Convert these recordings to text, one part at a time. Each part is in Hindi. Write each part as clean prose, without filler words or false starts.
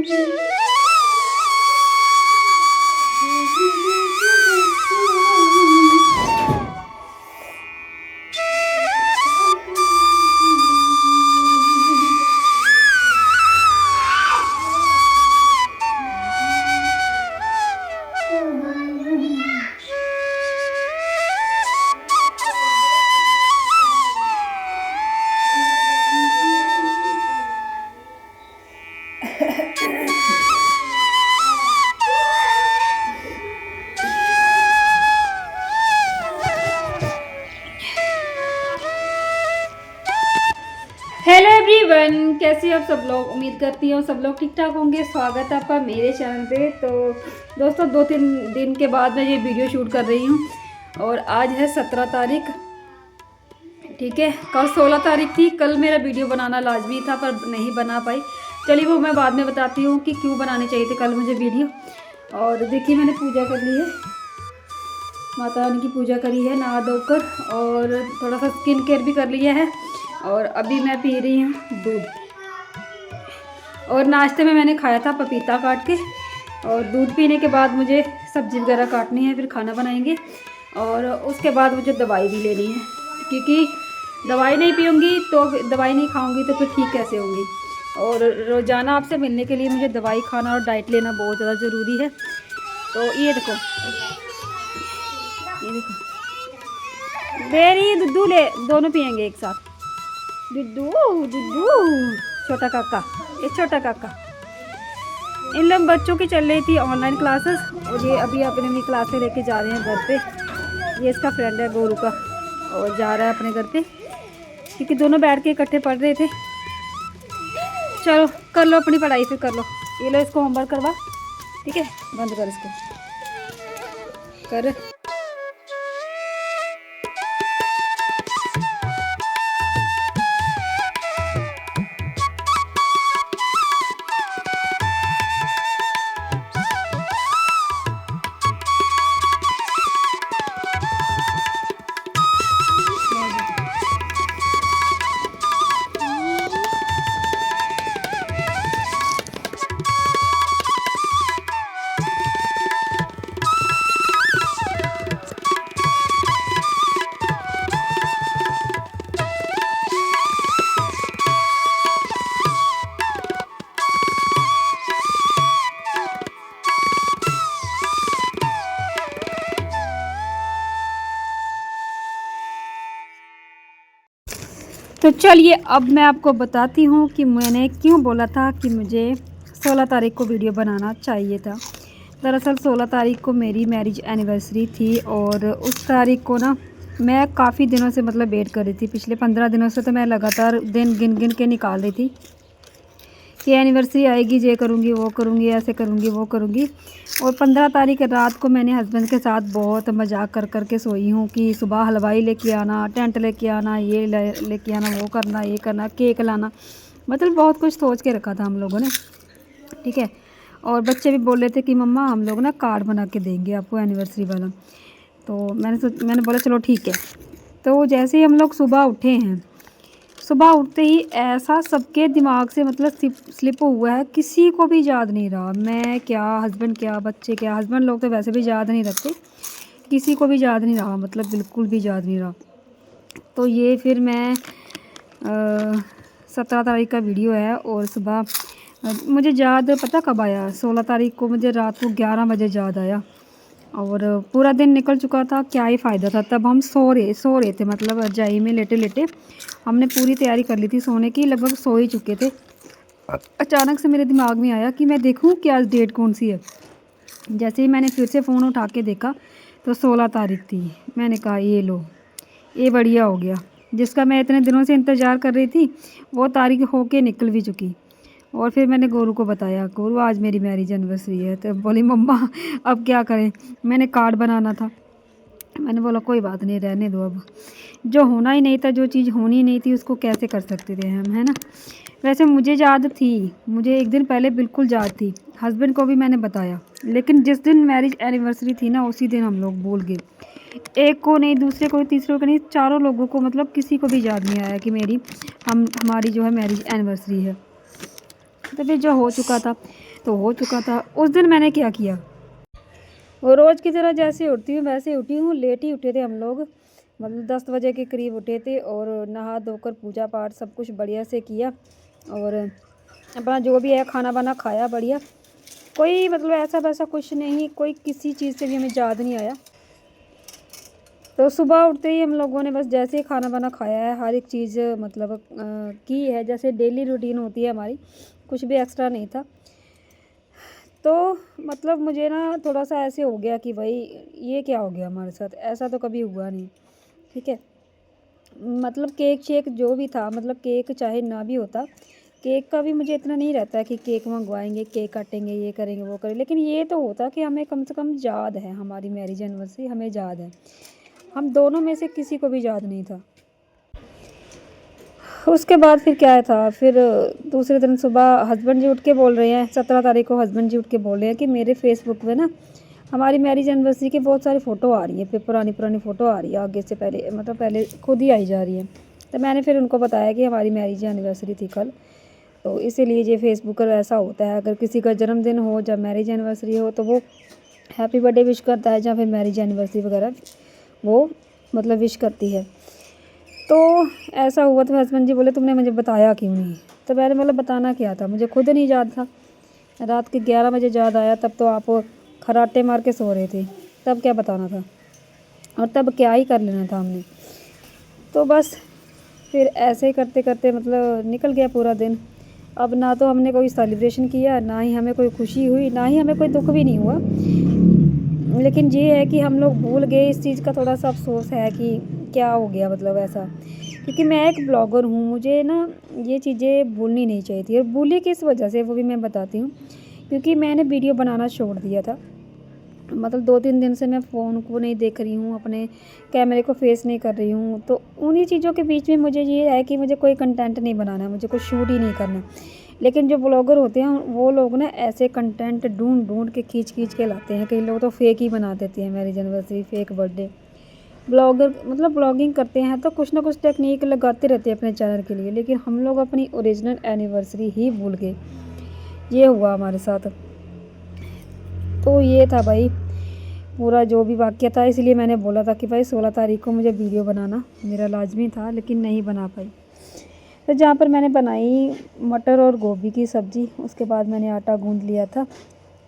हेलो एवरीवन, कैसे हो आप सब लोग। उम्मीद करती हूँ सब लोग ठीक ठाक होंगे। स्वागत है आपका मेरे चैनल पे। तो दोस्तों 2-3 दिन के बाद मैं ये वीडियो शूट कर रही हूँ और आज है 17 तारीख। ठीक है, कल 16 तारीख थी। कल मेरा वीडियो बनाना लाजमी था पर नहीं बना पाई। चलिए वो मैं बाद में बताती हूँ कि क्यों बनाने चाहिए थे कल मुझे वीडियो। और देखिए मैंने पूजा कर ली है, माता रानी की पूजा करी है नहा धोकर, और थोड़ा सा स्किन केयर भी कर लिया है। और अभी मैं पी रही हूँ दूध। और नाश्ते में मैंने खाया था पपीता काट के। और दूध पीने के बाद मुझे सब्ज़ी वगैरह काटनी है, फिर खाना बनाएंगे। और उसके बाद मुझे दवाई भी लेनी है, क्योंकि दवाई नहीं पीऊँगी तो दवाई नहीं खाऊँगी तो फिर ठीक कैसे होंगी। और रोज़ाना आपसे मिलने के लिए मुझे दवाई खाना और डाइट लेना बहुत ज़्यादा ज़रूरी है। तो ये देखो बेरी दूध ले, दोनों पियेंगे एक साथ। दुद्धू दुद्धू, छोटा काका, ये छोटा काका। इन लोग बच्चों की चल रही थी ऑनलाइन क्लासेस, और ये अभी अपनी क्लासें लेके जा रहे हैं घर पे। ये इसका फ्रेंड है गोरू का, और जा रहा है अपने घर पे, क्योंकि दोनों बैठ के इकट्ठे पढ़ रहे थे। चलो कर लो अपनी पढ़ाई, फिर कर लो। ये लो इसको होमवर्क करवा, ठीक है। बंद कर इसको, कर। तो चलिए अब मैं आपको बताती हूँ कि मैंने क्यों बोला था कि मुझे 16 तारीख को वीडियो बनाना चाहिए था। दरअसल 16 तारीख को मेरी मैरिज एनिवर्सरी थी, और उस तारीख को ना मैं काफ़ी दिनों से मतलब वेट कर रही थी। पिछले 15 दिनों से तो मैं लगातार दिन गिन गिन के निकाल रही थी कि एनिवर्सरी आएगी, ये करूँगी, वो करूँगी, ऐसे करूँगी, वो करूँगी। और 15 तारीख रात को मैंने हस्बैंड के साथ बहुत मजाक कर कर के सोई हूँ कि सुबह हलवाई लेके आना, टेंट लेके आना, ये लेके आना, वो करना, ये करना, केक लाना, मतलब बहुत कुछ सोच के रखा था हम लोगों ने, ठीक है। और बच्चे भी बोल रहे थे कि मम्मा हम लोग ना कार्ड बना के देंगे आपको एनिवर्सरी वाला। तो मैंने बोला चलो ठीक है। तो जैसे ही हम लोग सुबह उठे हैं, सुबह उठते ही ऐसा सबके दिमाग से मतलब स्लिप हुआ है, किसी को भी याद नहीं रहा। मैं क्या, हस्बैंड क्या, बच्चे क्या। हस्बैंड लोग तो वैसे भी याद नहीं रखते, किसी को भी याद नहीं रहा, मतलब बिल्कुल भी याद नहीं रहा। तो ये फिर मैं 17 तारीख का वीडियो है, और सुबह मुझे याद पता कब आया, 16 तारीख को मुझे रात को 11 बजे याद आया। और पूरा दिन निकल चुका था, क्या ही फ़ायदा था। तब हम सो रहे थे, मतलब रजाई में लेटे लेटे हमने पूरी तैयारी कर ली थी सोने की, लगभग सो ही चुके थे। अचानक से मेरे दिमाग में आया कि मैं देखूं कि आज डेट कौन सी है। जैसे ही मैंने फिर से फ़ोन उठा के देखा तो 16 तारीख थी। मैंने कहा ये लो, ये बढ़िया हो गया, जिसका मैं इतने दिनों से इंतज़ार कर रही थी वो तारीख होके निकल भी चुकी। और फिर मैंने गोरू को बताया, गोरू आज मेरी मैरिज एनिवर्सरी है। तो बोली मम्मा अब क्या करें, मैंने कार्ड बनाना था। मैंने बोला कोई बात नहीं, रहने दो, अब जो होना ही नहीं था, जो चीज़ होनी ही नहीं थी उसको कैसे कर सकते थे हम, है ना। वैसे मुझे याद थी, मुझे एक दिन पहले बिल्कुल याद थी, हस्बैंड को भी मैंने बताया। लेकिन जिस दिन मैरिज एनिवर्सरी थी ना, उसी दिन हम लोग भूल गए। एक को नहीं, दूसरे को, तीसरे को नहीं, चारों लोगों को, मतलब किसी को भी याद नहीं आया कि हमारी जो है मैरिज एनिवर्सरी है। तो फिर जो हो चुका था। तो हो चुका था। उस दिन मैंने क्या किया, वो रोज़ की तरह जैसे उठती हूँ वैसे उठी हूँ। लेट ही उठे थे हम लोग, मतलब 10 बजे के करीब उठे थे और नहा धोकर पूजा पाठ सब कुछ बढ़िया से किया और अपना जो भी है खाना वाना खाया बढ़िया। कोई मतलब ऐसा वैसा कुछ नहीं, कोई किसी चीज़ से भी हमें याद नहीं आया। तो सुबह उठते ही हम लोगों ने बस जैसे ही खाना वाना खाया है, हर एक चीज़ मतलब की है जैसे डेली रूटीन होती है हमारी, कुछ भी एक्स्ट्रा नहीं था। तो मतलब मुझे ना थोड़ा सा ऐसे हो गया कि भाई ये क्या हो गया हमारे साथ, ऐसा तो कभी हुआ नहीं। ठीक है, मतलब केक शेक जो भी था, मतलब केक चाहे ना भी होता, केक का भी मुझे इतना नहीं रहता है कि केक मंगवाएंगे, केक काटेंगे, ये करेंगे वो करेंगे, लेकिन ये तो होता कि हमें कम से कम याद है हमारी मैरिज एनिवर्सरी, हमें याद है। हम दोनों में से किसी को भी याद नहीं था। उसके बाद फिर क्या था, फिर दूसरे दिन सुबह हस्बैंड जी उठ के बोल रहे हैं, 17 तारीख को हस्बैंड जी उठ के बोल रहे हैं कि मेरे फेसबुक पे ना हमारी मैरिज एनिवर्सरी की बहुत सारी फ़ोटो आ रही है, फिर पुरानी पुरानी फ़ोटो आ रही है आगे से, पहले मतलब पहले खुद ही आई जा रही है। तो मैंने फिर उनको बताया कि हमारी मैरिज एनिवर्सरी थी कल, तो इसीलिए ये फेसबुक पर ऐसा होता है, अगर किसी का जन्मदिन हो, जब मैरिज एनिवर्सरी हो तो वो हैप्पी बर्थडे विश करता है, या फिर मैरिज एनिवर्सरी वगैरह वो मतलब विश करती है। तो ऐसा हुआ तो हस्बैंड जी बोले तुमने मुझे बताया क्यों नहीं। तो मैंने मतलब बताना क्या था, मुझे खुद नहीं याद था। रात के 11 बजे याद आया, तब तो आप खराटे मार के सो रहे थे, तब क्या बताना था और तब क्या ही कर लेना था हमने। तो बस फिर ऐसे ही करते करते मतलब निकल गया पूरा दिन। अब ना तो हमने कोई सेलिब्रेशन किया, ना ही हमें कोई खुशी हुई, ना ही हमें कोई दुख भी नहीं हुआ। लेकिन ये है कि हम लोग भूल गए, इस चीज़ का थोड़ा सा अफसोस है कि क्या हो गया मतलब ऐसा, क्योंकि मैं एक ब्लॉगर हूँ, मुझे ना ये चीज़ें भूलनी नहीं चाहिए थी। और भूली किस वजह से वो भी मैं बताती हूँ, क्योंकि मैंने वीडियो बनाना छोड़ दिया था। मतलब 2-3 दिन से मैं फ़ोन को नहीं देख रही हूँ, अपने कैमरे को फेस नहीं कर रही हूँ। तो उन्हीं चीज़ों के बीच में मुझे ये है कि मुझे कोई कंटेंट नहीं बनाना है, मुझे कोई शूट ही नहीं करना। लेकिन जो ब्लॉगर होते हैं वो लोग ना ऐसे कंटेंट ढूंढ ढूंढ के खींच खींच के लाते हैं, कई लोग तो फेक ही बना देते हैं marriage anniversary, fake birthday. Blogger मतलब ब्लॉगिंग करते हैं तो कुछ ना कुछ टेक्निक लगाते रहते हैं अपने चैनल के लिए, लेकिन हम लोग अपनी ओरिजिनल एनिवर्सरी ही भूल गए। ये हुआ हमारे साथ। तो ये था भाई पूरा जो भी वाक़या था, इसलिए मैंने बोला था कि भाई 16 तारीख को मुझे वीडियो बनाना मेरा लाजमी था, लेकिन नहीं बना पाई। तो जहाँ पर मैंने बनाई मटर और गोभी की सब्ज़ी, उसके बाद मैंने आटा गूँध लिया था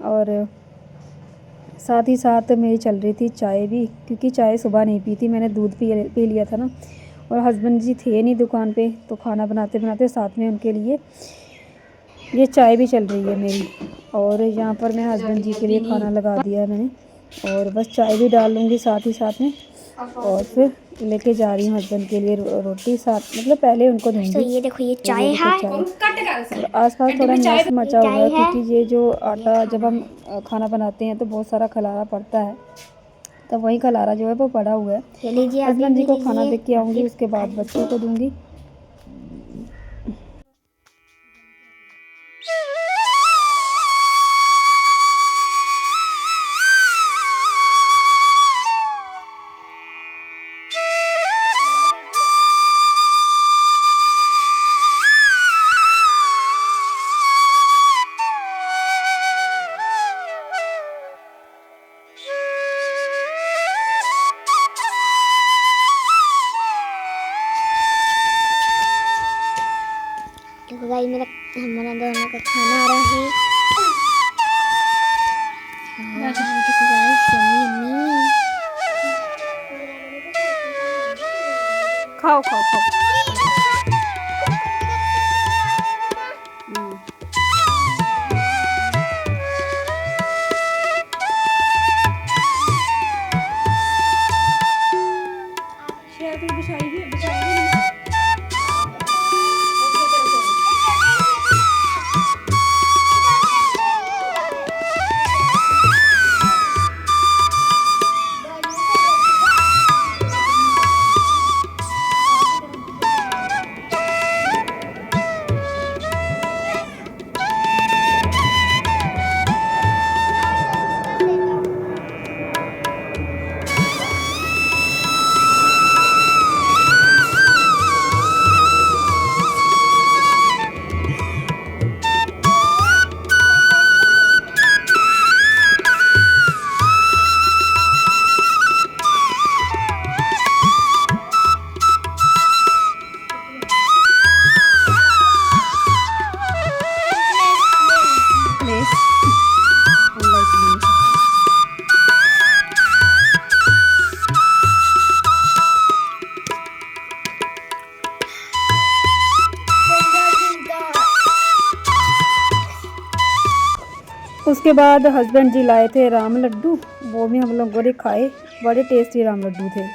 और साथ ही साथ मेरी चल रही थी चाय भी, क्योंकि चाय सुबह नहीं पी थी मैंने, दूध पी लिया था ना। और हस्बैंड जी थे नहीं दुकान पे, तो खाना बनाते बनाते साथ में उनके लिए ये चाय भी चल रही है मेरी। और यहाँ पर मैं हस्बैंड जी के लिए खाना लगा दिया है मैंने, और बस चाय भी डाल लूँगी साथ ही साथ में। और फिर लेके जा रही हूँ हस्बैंड के लिए रोटी साथ, मतलब पहले उनको दूँगी। तो ये देखो, ये चाय है और आसपास थोड़ा मस्त मचा हुआ है, क्योंकि ये जो आटा जब हम खाना बनाते हैं तो बहुत सारा खलारा पड़ता है, तो वही खलारा जो है वो पड़ा हुआ है। ये लीजिए, अभी हस्बैंड जी भी को खाना लीजिए, दे के आऊँगी, उसके बाद बच्चों को दूँगी। देखो गाइस, हमारा दोनों का खाना आ रहा है। देखो गाइस, यम्मी यम्मी। खाओ खाओ खाओ। उसके बाद हस्बैंड जी लाए थे राम लड्डू, वो भी हम लोगों ने खाए, बड़े टेस्टी राम लड्डू थे।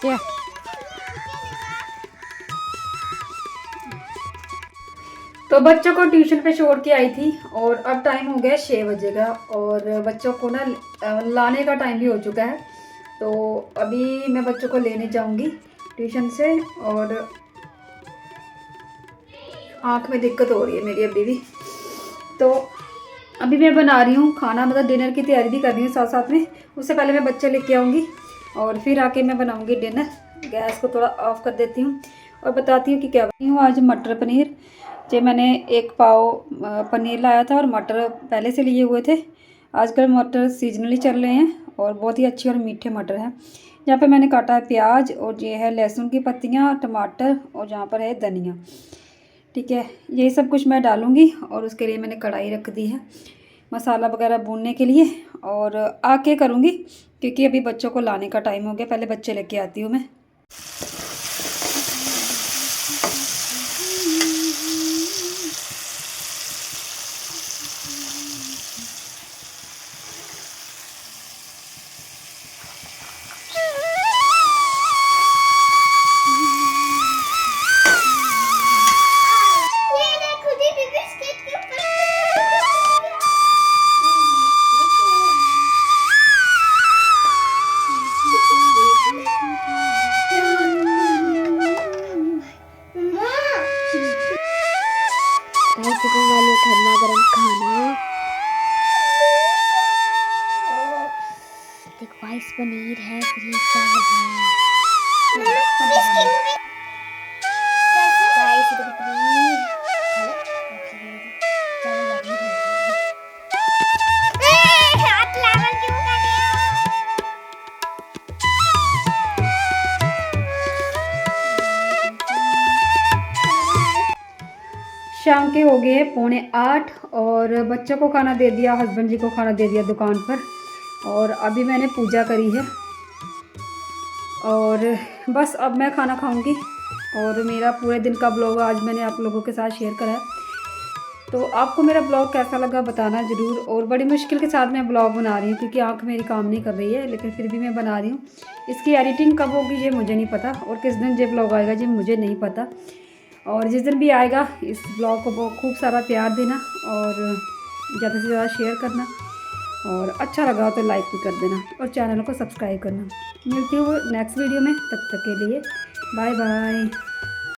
क्या तो बच्चों को ट्यूशन पे छोड़ के आई थी और अब टाइम हो गया 6 बजे का और बच्चों को ना लाने का टाइम भी हो चुका है। तो अभी मैं बच्चों को लेने जाऊंगी ट्यूशन से और आँख में दिक्कत हो रही है मेरी अभी भी। तो अभी मैं बना रही हूँ खाना, मतलब डिनर की तैयारी भी कर रही हूँ साथ साथ में। उससे पहले मैं बच्चे लेके आऊँगी और फिर आके मैं बनाऊँगी डिनर। गैस को थोड़ा ऑफ कर देती हूँ और बताती हूँ कि क्या बनाई हूँ आज। मटर पनीर, जो मैंने 1 पाव पनीर लाया था और मटर पहले से लिए हुए थे। आजकल मटर सीजनली चल रहे हैं और बहुत ही अच्छे और मीठे मटर हैं। यहाँ पे मैंने काटा है प्याज और ये है लहसुन की पत्तियाँ, टमाटर और जहाँ पर है धनिया। ठीक है, यही सब कुछ मैं डालूँगी और उसके लिए मैंने कढ़ाई रख दी है मसाला वगैरह भूनने के लिए। और आके करूँगी क्योंकि अभी बच्चों को लाने का टाइम हो गया, पहले बच्चे लेके आती हूँ मैं। वाले गर्मा गर्म खाना। देखो गाइस, पनीर है, फिर ये चावल है। गाइस देखो पनीर, चावल बाकी है। हाथ लावल क्यों कर रहे हो? शाम के हो गए 7:45 और बच्चों को खाना दे दिया, हस्बैंड जी को खाना दे दिया दुकान पर। और अभी मैंने पूजा करी है और बस अब मैं खाना खाऊंगी। और मेरा पूरे दिन का ब्लॉग आज मैंने आप लोगों के साथ शेयर करा है। तो आपको मेरा ब्लॉग कैसा लगा बताना ज़रूर। और बड़ी मुश्किल के साथ मैं ब्लॉग बना रही हूँ क्योंकि आँख मेरी काम नहीं कर रही है, लेकिन फिर भी मैं बना रही हूँ। इसकी एडिटिंग कब होगी ये मुझे नहीं पता और किस दिन ये ब्लॉग आएगा ये मुझे नहीं पता। और जिस दिन भी आएगा इस ब्लॉग को खूब सारा प्यार देना और ज़्यादा से ज़्यादा शेयर करना और अच्छा लगा तो लाइक भी कर देना और चैनल को सब्सक्राइब करना। मिलती हूँ नेक्स्ट वीडियो में, तब तक के लिए बाय बाय।